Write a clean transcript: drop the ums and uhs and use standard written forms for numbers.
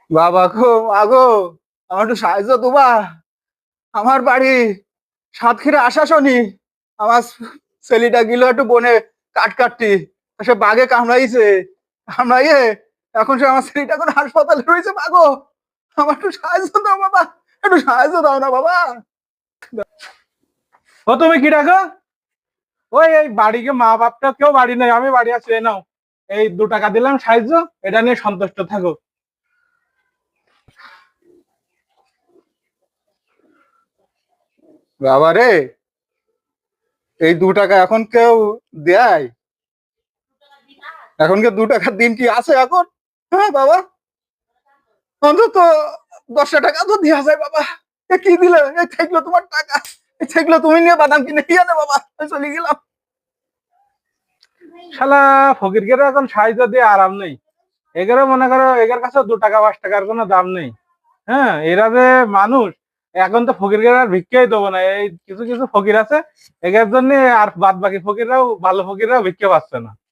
বাবা গো, আগো, আমার একটু সাহায্য তোমা। আমার বাড়ি সাতক্ষীরা আশাশনি। আমার ছেলেটা গেল একটু বনে কাঠ কাটতি, সে বাঘে কামড়াইছে। কামড়াইয়ে এখন সে আমার ছেলেটা এখন হাসপাতালে রয়েছে। মাগো, আমার একটু সাহায্য দাও বাবা, একটু সাহায্য দাও না বাবা। ও তুমি কি ডাকো? ওই এই বাড়িকে মা বাপটা কেউ বাড়ি নেই, আমি বাড়ি আছি, এই নাও। এই 2 টাকা দিলাম সাহায্য, এটা নিয়ে সন্তুষ্ট থাকো। বাবা রে, এই 2 টাকা এখন কেউ দেয়? এখন কে 2 টাকার দিন কি আছে এখন? হ্যাঁ বাবা, অন্তত 10টা টাকা তো দেওয়া যায় বাবা। এ কি দিলে? এই থাকলো তোমার টাকা, এই থাকলো তুমি নিয়ে বাদাম কিনে খেয়ে নে বাবা, আমি চলে গেলাম। শালা ফকিরকে এখন সাহায্য দিয়ে আরাম নেই। এগারো মনে করো এগার কাছে 2 টাকা 5 টাকার কোনো দাম নেই। হ্যাঁ, এরা যে মানুষ, এখন তো ফকিরকে আর ভিক্ষাই দেবো না। এই কিছু কিছু ফকির আছে, এদের জন্য আর বাদ বাকি ফকিররাও, ভালো ফকিররাও ভিক্ষা পাচ্ছে না।